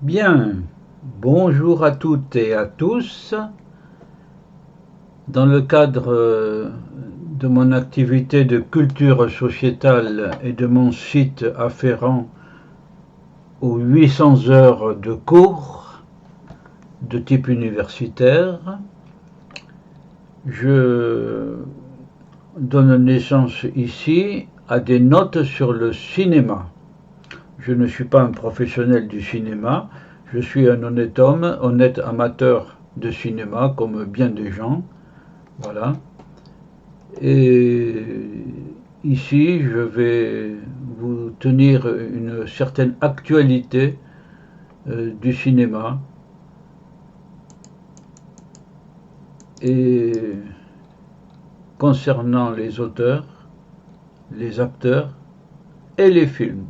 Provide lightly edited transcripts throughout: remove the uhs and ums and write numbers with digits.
Bien, bonjour à toutes et à tous. Dans le cadre de mon activité de culture sociétale et de mon site afférent aux 800 heures de cours de type universitaire, je donne naissance ici à des notes sur le cinéma. Je ne suis pas un professionnel du cinéma, je suis un honnête homme, honnête amateur de cinéma, comme bien des gens. Voilà. Et ici, je vais vous tenir une certaine actualité du cinéma et concernant les auteurs, les acteurs et les films.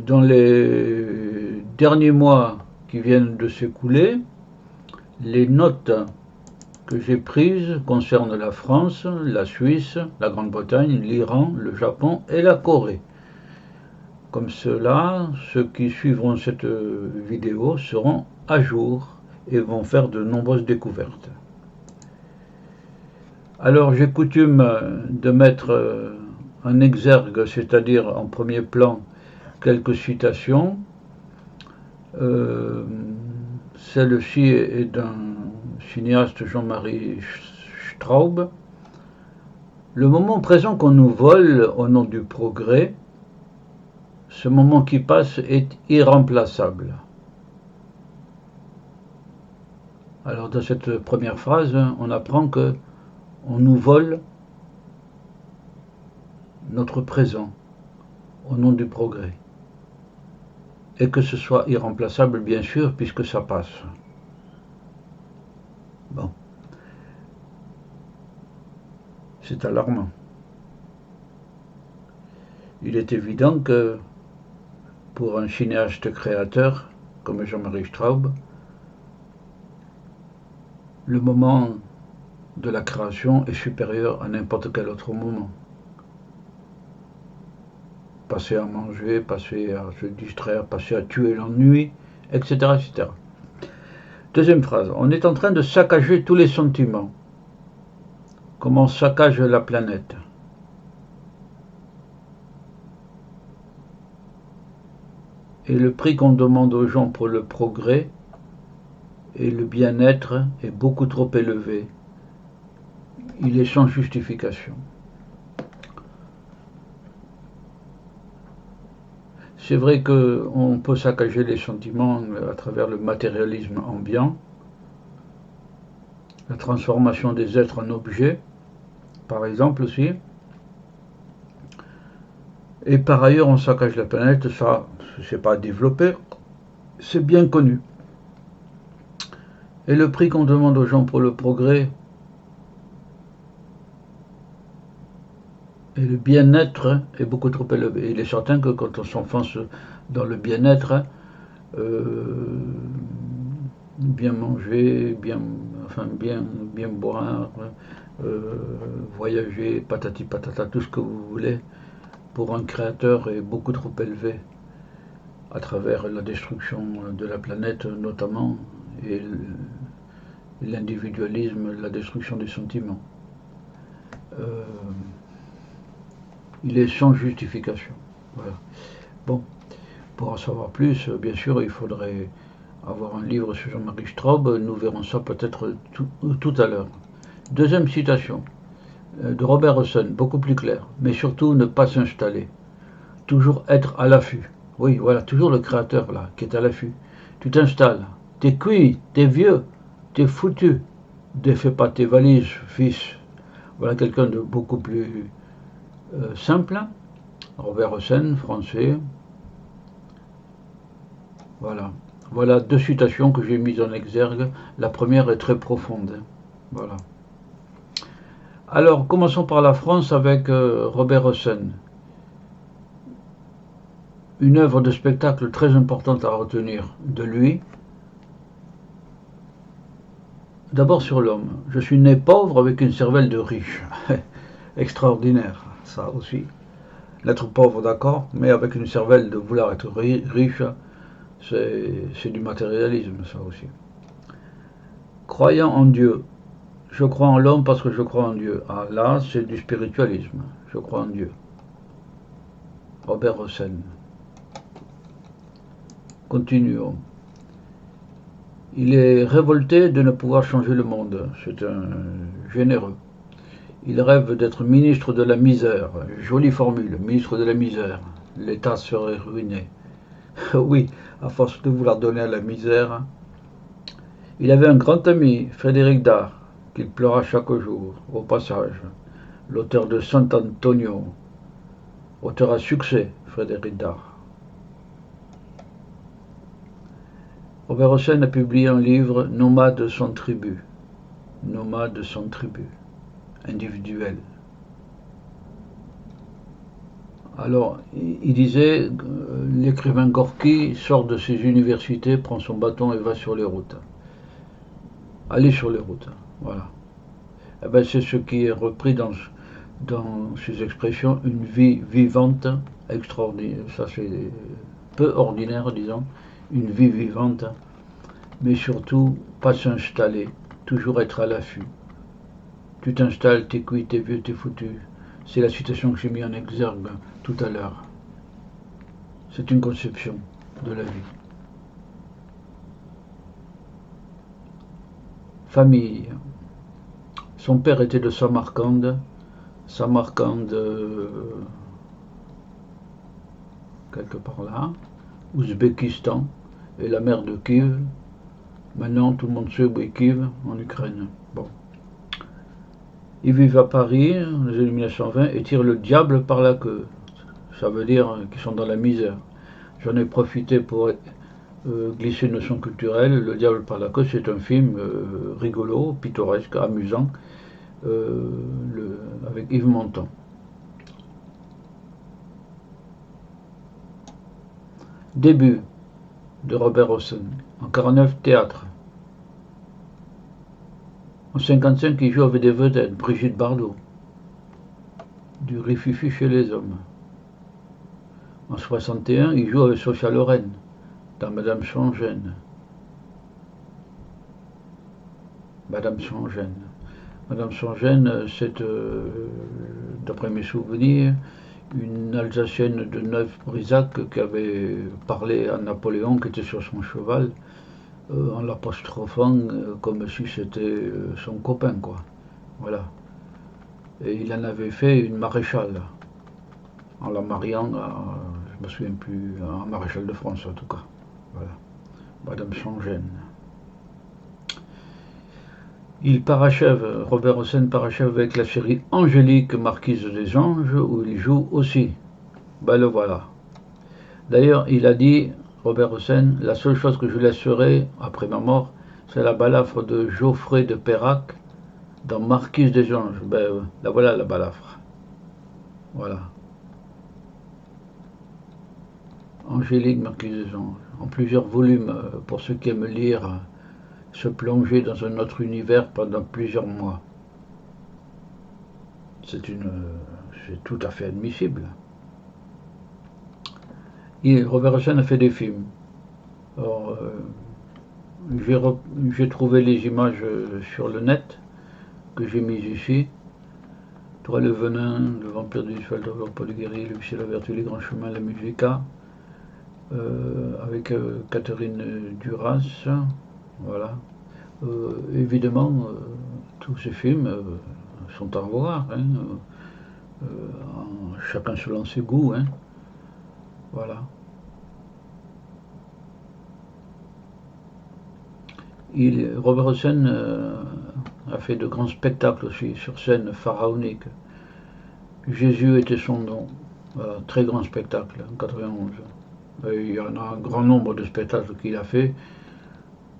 Dans les derniers mois qui viennent de s'écouler, les notes que j'ai prises concernent la France, la Suisse, la Grande-Bretagne, l'Iran, le Japon et la Corée. Comme cela, ceux qui suivront cette vidéo seront à jour et vont faire de nombreuses découvertes. Alors j'ai coutume de mettre en exergue, c'est-à-dire en premier plan, quelques citations. Celle-ci est d'un cinéaste Jean-Marie Straub. Le moment présent qu'on nous vole au nom du progrès, ce moment qui passe est irremplaçable. Alors dans cette première phrase, on apprend que on nous vole notre présent au nom du progrès. Et que ce soit irremplaçable, bien sûr, puisque ça passe. Bon. C'est alarmant. Il est évident que pour un cinéaste créateur comme Jean-Marie Straub, le moment de la création est supérieur à n'importe quel autre moment. Passer à manger, passer à se distraire, passer à tuer l'ennui, etc., etc. Deuxième phrase, on est en train de saccager tous les sentiments, comme on saccage la planète. Et le prix qu'on demande aux gens pour le progrès et le bien-être est beaucoup trop élevé. Il est sans justification. C'est vrai qu'on peut saccager les sentiments à travers le matérialisme ambiant, la transformation des êtres en objets, par exemple aussi. Et par ailleurs, on saccage la planète, ça, c'est pas développé, c'est bien connu. Et le prix qu'on demande aux gens pour le progrès et le bien-être est beaucoup trop élevé. Il est certain que quand on s'enfonce dans le bien-être, bien manger, bien boire, voyager, patati patata, tout ce que vous voulez, pour un créateur est beaucoup trop élevé à travers la destruction de la planète notamment et l'individualisme, la destruction des sentiments. Il est sans justification. Voilà. Bon, pour en savoir plus, bien sûr, il faudrait avoir un livre sur Jean-Marie Straub. Nous verrons ça peut-être tout à l'heure. Deuxième citation de Robert Hossein, beaucoup plus clair. Mais surtout, ne pas s'installer. Toujours être à l'affût. Oui, voilà, toujours le créateur là, qui est à l'affût. Tu t'installes. T'es cuit, t'es vieux, t'es foutu. Défais pas tes valises, fils. Voilà quelqu'un de beaucoup plus simple. Robert Hossein, français. Voilà. Voilà deux citations que j'ai mises en exergue. La première est très profonde. Voilà. Alors, commençons par la France avec Robert Hossein. Une œuvre de spectacle très importante à retenir de lui. D'abord sur l'homme. Je suis né pauvre avec une cervelle de riche. Extraordinaire, ça aussi. L'être pauvre, d'accord, mais avec une cervelle de vouloir être riche, c'est du matérialisme, ça aussi. Croyant en Dieu. Je crois en l'homme parce que je crois en Dieu. Ah là, c'est du spiritualisme. Je crois en Dieu. Robert Hossein. Continuons. Il est révolté de ne pouvoir changer le monde. C'est un généreux. Il rêve d'être ministre de la misère. Jolie formule, ministre de la misère. L'État serait ruiné. Oui, à force de vouloir donner à la misère. Il avait un grand ami, Frédéric Dard, qu'il pleura chaque jour, au passage. L'auteur de Sant Antonio. Auteur à succès, Frédéric Dard. Robert Hossein a publié un livre, Nomade sans tribu. Nomade sans tribu. Individuel. Alors, il disait, l'écrivain Gorky sort de ses universités, prend son bâton et va sur les routes. Aller sur les routes, voilà. Eh ben, c'est ce qui est repris dans ces expressions, une vie vivante, extraordinaire, ça c'est peu ordinaire, disons, une vie vivante, mais surtout pas s'installer, toujours être à l'affût. Tu t'installes, t'es cuit, t'es vieux, t'es foutu. C'est la citation que j'ai mis en exergue tout à l'heure. C'est une conception de la vie. Famille. Son père était de Samarcande, quelque part là, Ouzbékistan, et la mère de Kiev. Maintenant, tout le monde sait où est Kiev, en Ukraine. Bon. Ils vivent à Paris, dans les années 1920, et tirent le diable par la queue. Ça veut dire qu'ils sont dans la misère. J'en ai profité pour glisser une notion culturelle. Le diable par la queue, c'est un film rigolo, pittoresque, amusant, avec Yves Montand. Début de Robert Hossein. En 1949, théâtre. En 1955, il joue avec des vedettes, Brigitte Bardot, du Rififi chez les hommes. En 1961, il joue avec Sophia Loren, dans Madame sans gêne. Madame sans gêne. Madame sans gêne, c'est, d'après mes souvenirs, une Alsacienne de Neuf-Brisac qui avait parlé à Napoléon, qui était sur son cheval, en l'apostrophant comme si c'était son copain, quoi. Voilà. Et il en avait fait une maréchale, en la mariant à, je me souviens plus, un maréchal de France en tout cas. Voilà. Madame sans gêne. Il parachève, Robert Hossein parachève avec la série Angélique, Marquise des Anges, où il joue aussi. Ben le voilà. D'ailleurs, il a dit, Robert Hossein, la seule chose que je laisserai après ma mort, c'est la balafre de Geoffrey de Perrac dans Marquise des Anges. Ben, la voilà la balafre. Voilà. Angélique, Marquise des Anges. En plusieurs volumes, pour ceux qui aiment lire, se plonger dans un autre univers pendant plusieurs mois. C'est tout à fait admissible. Robert Hossein a fait des films. Alors, j'ai trouvé les images sur le net que j'ai mises ici. Toi, le venin, le vampire du Faldover, Paul Guéry, le Lucie la vertu, les grands chemins, la musica, avec Catherine Duras. Voilà. Évidemment, tous ces films sont à revoir, hein, chacun selon ses goûts, hein. Voilà. Robert Hossein a fait de grands spectacles aussi, sur scène pharaonique. Jésus était son nom. Voilà, très grand spectacle, en 91. Il y en a un grand nombre de spectacles qu'il a fait.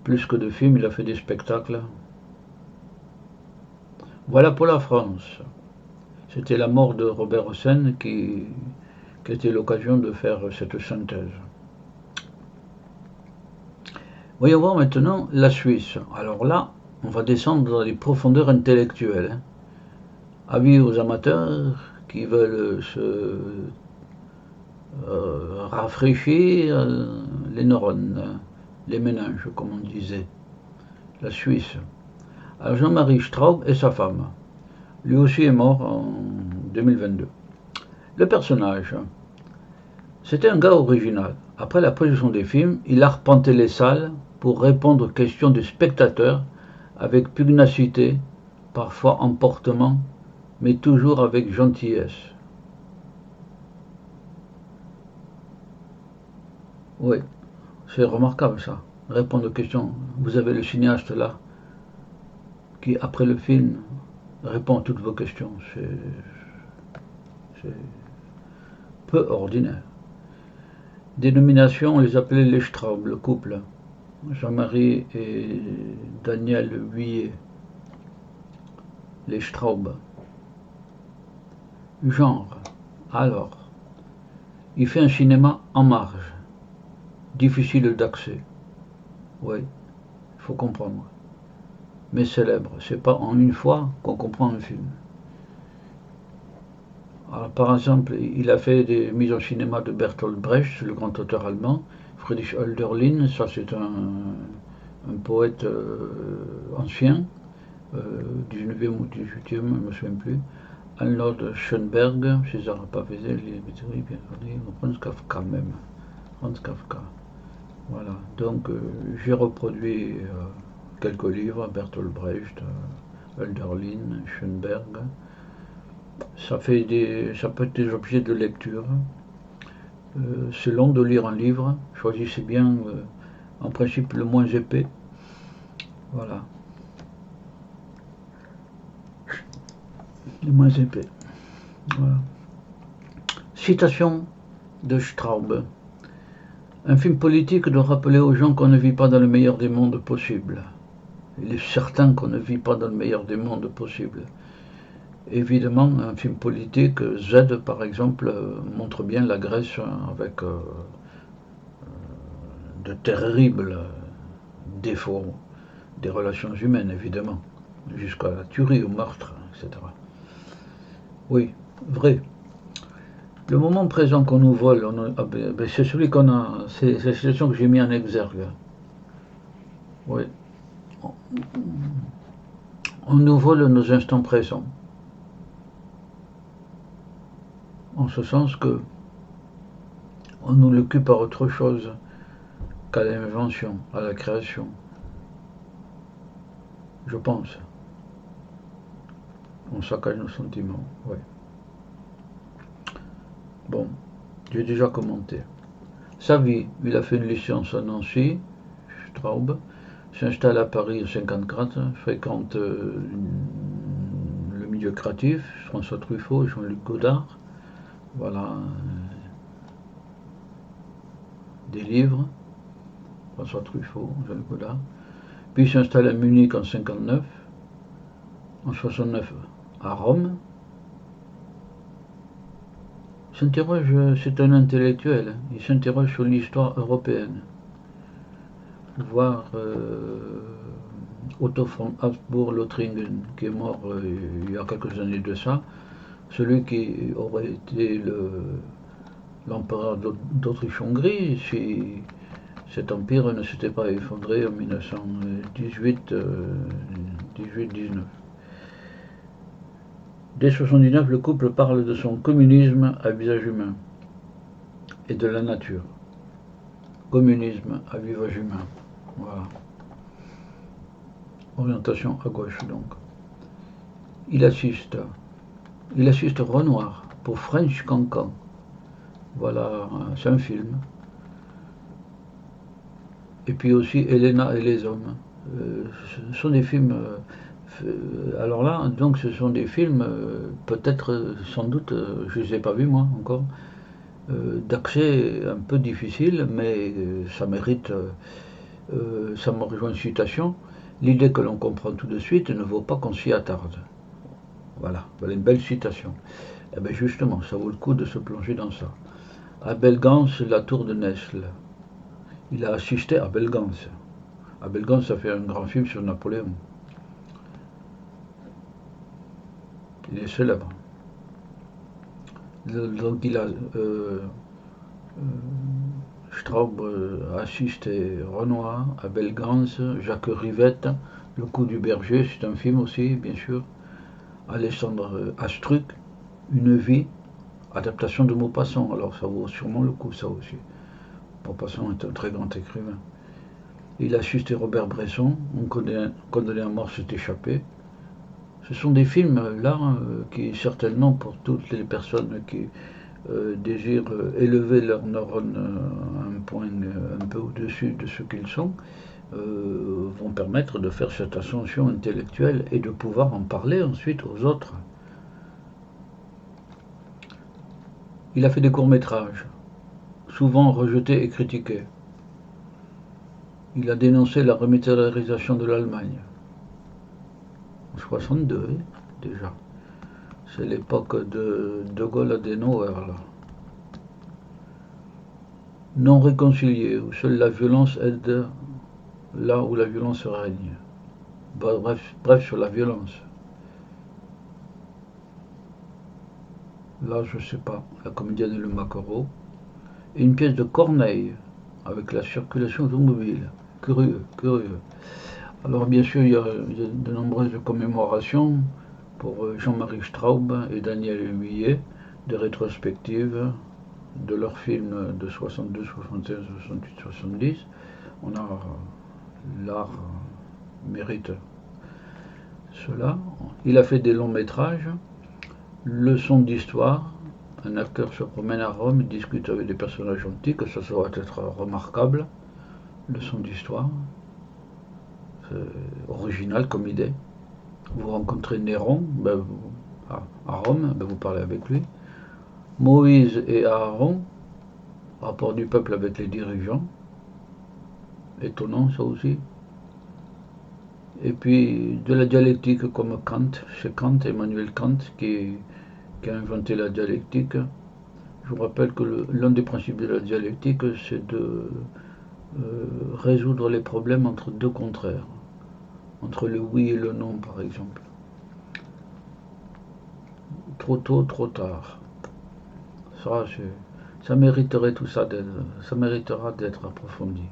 Plus que de films, il a fait des spectacles. Voilà pour la France. C'était la mort de Robert Hossein qui était l'occasion de faire cette synthèse. Voyons voir maintenant la Suisse. Alors là, on va descendre dans les profondeurs intellectuelles. Avis aux amateurs qui veulent se rafraîchit les neurones, les méninges, comme on disait, la Suisse. Alors Jean-Marie Straub et sa femme. Lui aussi est mort en 2022. Le personnage, c'était un gars original. Après la projection des films, il arpentait les salles pour répondre aux questions des spectateurs avec pugnacité, parfois emportement, mais toujours avec gentillesse. Oui, c'est remarquable ça. Répondre aux questions. Vous avez le cinéaste là, qui après le film répond à toutes vos questions. C'est peu ordinaire. Dénomination, on les appelait les Straub, le couple. Jean-Marie et Daniel Huillet. Les Straub. Genre, alors, il fait un cinéma en marge, difficile d'accès. Oui, il faut comprendre. Mais célèbre, c'est pas en une fois qu'on comprend un film. Alors, par exemple, il a fait des mises en cinéma de Bertolt Brecht, le grand auteur allemand. Friedrich Hölderlin, ça c'est un poète ancien, 19e ou 18e, je ne me souviens plus. Arnold Schoenberg, César Pavese, Franz Kafka même. Franz Kafka. Voilà, donc j'ai reproduit quelques livres, Bertolt Brecht, Hölderlin, Schoenberg. Ça peut être des objets de lecture. C'est long de lire un livre. Choisissez bien, en principe, le moins épais. Voilà. Le moins épais. Voilà. Citation de Straub. Un film politique doit rappeler aux gens qu'on ne vit pas dans le meilleur des mondes possibles. Il est certain qu'on ne vit pas dans le meilleur des mondes possibles. Évidemment, un film politique, Z par exemple, montre bien la Grèce avec de terribles défauts des relations humaines, évidemment, jusqu'à la tuerie, au meurtre, etc. Oui, vrai. Le moment présent qu'on nous vole, c'est celui qu'on a, c'est la situation que j'ai mis en exergue. Oui. On nous vole nos instants présents. En ce sens que on nous l'occupe par autre chose qu'à l'invention, à la création. Je pense. On saccage nos sentiments, oui. Bon, j'ai déjà commenté. Sa vie, il a fait une licence à Nancy, Straub, s'installe à Paris en 1954, fréquente le milieu créatif, François Truffaut et Jean-Luc Godard. Voilà, des livres, François Truffaut, Jean-Luc Godard. Puis il s'installe à Munich en 1959, en 1969 à Rome. C'est un intellectuel, il s'interroge sur l'histoire européenne. Voir Otto von Habsburg-Lothringen, qui est mort il y a quelques années de ça, celui qui aurait été l'empereur d'Autriche-Hongrie si cet empire ne s'était pas effondré en 1918-19. Dès 1979, le couple parle de son communisme à visage humain et de la nature. Communisme à visage humain. Voilà. Orientation à gauche donc. Il assiste Renoir pour French Cancan. Voilà, c'est un film. Et puis aussi Elena et les hommes. Ce sont des films. Alors là, donc ce sont des films, peut-être, sans doute, je ne les ai pas vus moi encore, d'accès un peu difficile, mais ça mérite, ça me rejoint une citation. L'idée que l'on comprend tout de suite ne vaut pas qu'on s'y attarde. Voilà, une belle citation. Et bien justement, ça vaut le coup de se plonger dans ça. Abel Gance, La Tour de Nesle. Il a assisté à Abel Gance. Abel Gance a fait un grand film sur Napoléon. Il est célèbre. Donc il a Straub assisté Renoir, Abel Gans, Jacques Rivette, Le coup du berger, c'est un film aussi, bien sûr. Alexandre Astruc, Une vie, adaptation de Maupassant, alors ça vaut sûrement le coup, ça aussi. Maupassant est un très grand écrivain. Il assisté Robert Bresson, On condamné à mort s'est échappé. Ce sont des films là qui certainement pour toutes les personnes qui désirent élever leurs neurones à un point un peu au-dessus de ce qu'ils sont, vont permettre de faire cette ascension intellectuelle et de pouvoir en parler ensuite aux autres. Il a fait des courts-métrages, souvent rejetés et critiqués. Il a dénoncé la remilitarisation de l'Allemagne. En 62, déjà. C'est l'époque de Gaulle-Adenauer, là. Non réconcilié, où seule la violence aide là où la violence règne. Bref, sur la violence. Là, je sais pas, La comédienne et le maquereau. Et une pièce de Corneille, avec la circulation automobile. Curieux. Alors bien sûr, il y a de nombreuses commémorations pour Jean-Marie Straub et Daniel Huillet, des rétrospectives de leurs films de 62, 76, 68, 70. On a l'art mérite cela. Il a fait des longs métrages, Leçon d'histoire. Un acteur se promène à Rome, il discute avec des personnages antiques, ça doit être remarquable. Leçon d'histoire. Original comme idée. Vous rencontrez Néron à Rome, vous parlez avec lui. Moïse et Aaron, rapport du peuple avec les dirigeants. Étonnant ça aussi. Et puis de la dialectique comme Kant, c'est Kant, Emmanuel Kant, qui a inventé la dialectique. Je vous rappelle que l'un des principes de la dialectique, c'est de résoudre les problèmes entre deux contraires, entre le oui et le non par exemple. Trop tôt, trop tard. Ça mériterait tout ça, ça méritera d'être approfondi.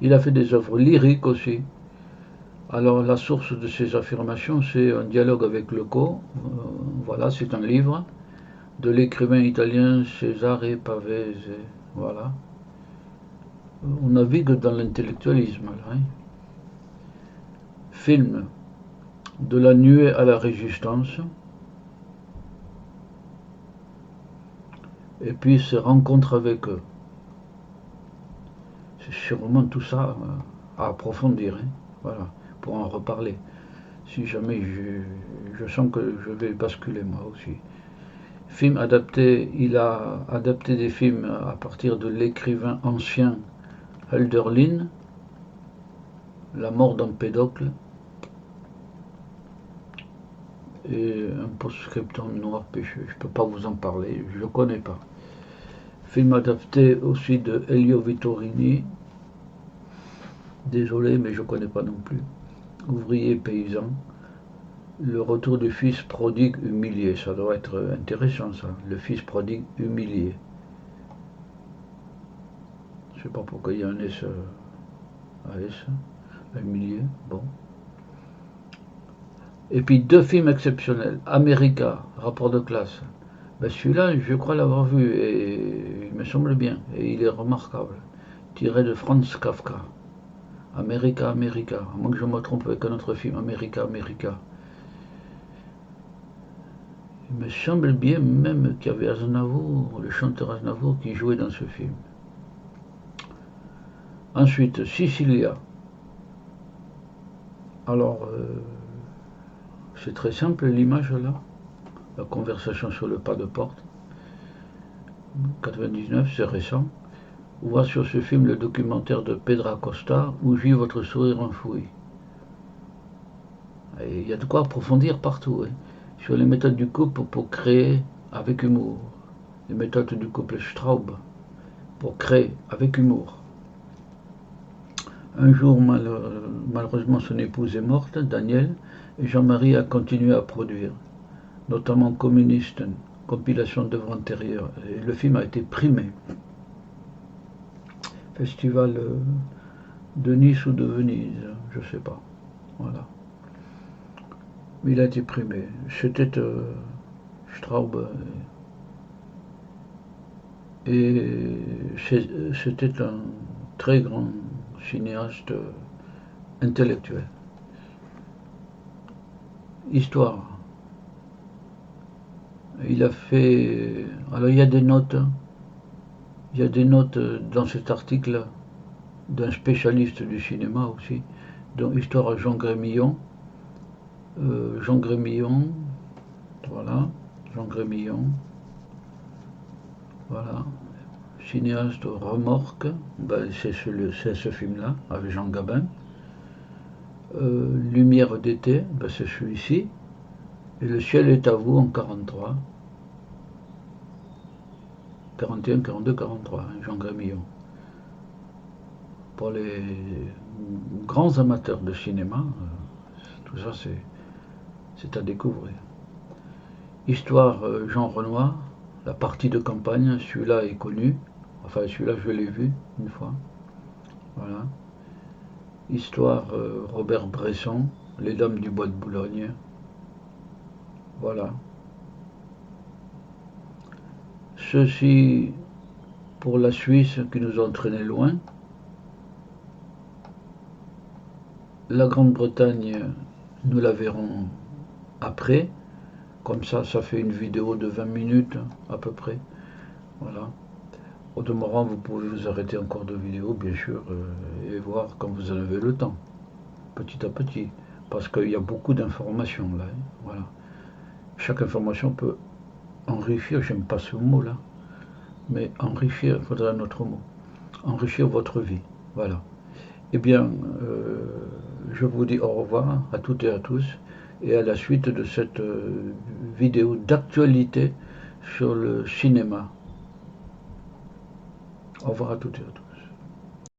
Il a fait des œuvres lyriques aussi. Alors la source de ces affirmations, c'est un dialogue avec Leco. Voilà, c'est un livre de l'écrivain italien Cesare Pavese. Voilà. On navigue dans l'intellectualisme là. Hein. Film de la nuée à la résistance. Et puis ces rencontres avec eux. C'est sûrement tout ça à approfondir. Hein. Voilà, pour en reparler. Si jamais je sens que je vais basculer moi aussi. Film adapté, il a adapté des films à partir de l'écrivain ancien Hölderlin, La mort d'Empédocle, et un post-scriptum Noir Péché. Je ne peux pas vous en parler, je ne le connais pas. Film adapté aussi de Elio Vittorini. Désolé, mais je ne connais pas non plus. Ouvrier paysan. Le retour du fils prodigue humilié. Ça doit être intéressant, ça. Le fils prodigue humilié. Je ne sais pas pourquoi il y a un S à S. Humilié, bon. Et puis deux films exceptionnels. America, Rapport de classe. Ben celui-là, je crois l'avoir vu et il me semble bien. Et il est remarquable. Tiré de Franz Kafka. America, America. À moins que je me trompe avec un autre film. America, America. Il me semble bien même qu'il y avait Aznavour, le chanteur Aznavour, qui jouait dans ce film. Ensuite, Sicilia. Alors, c'est très simple l'image là. La conversation sur le pas de porte. 99, c'est récent. On voit sur ce film le documentaire de Pedra Costa, Où gît votre sourire enfoui. Et il y a de quoi approfondir partout. Hein. Sur les méthodes du couple pour créer avec humour. Les méthodes du couple Straub pour créer avec humour. Un jour, malheureusement, son épouse est morte, Daniel, et Jean-Marie a continué à produire, notamment Communisten, compilation d'œuvres antérieures. Et le film a été primé. Festival de Nice ou de Venise, je sais pas. Voilà. Mais il a été primé. C'était Straub et c'était un très grand cinéaste intellectuel. Histoire. Il a fait. Alors il y a des notes. Il y a des notes dans cet article d'un spécialiste du cinéma aussi, dont Histoire à Jean Grémillon. Jean Grémillon, voilà, Jean Grémillon, voilà, cinéaste Remorque, ben c'est ce film-là, avec Jean Gabin. Lumière d'été, ben c'est celui-ci. Et Le ciel est à vous en 43. 41, 42, 43, Jean Grémillon. Pour les grands amateurs de cinéma, tout ça c'est à découvrir. Histoire Jean Renoir, la partie de campagne, celui-là est connu. Enfin, celui-là, je l'ai vu une fois. Voilà. Histoire Robert Bresson, Les Dames du Bois de Boulogne. Voilà. Ceci pour la Suisse qui nous a entraînés loin. La Grande-Bretagne, nous la verrons après. Comme ça fait une vidéo de 20 minutes à peu près. Voilà. Au demeurant, vous pouvez vous arrêter encore de vidéos, bien sûr, et voir quand vous en avez le temps, petit à petit, parce qu'il y a beaucoup d'informations là. Hein, voilà. Chaque information peut enrichir, j'aime pas ce mot-là, mais enrichir, il faudrait un autre mot, enrichir votre vie. Voilà. Eh bien, je vous dis au revoir à toutes et à tous, et à la suite de cette vidéo d'actualité sur le cinéma. Au revoir à toutes et à tous.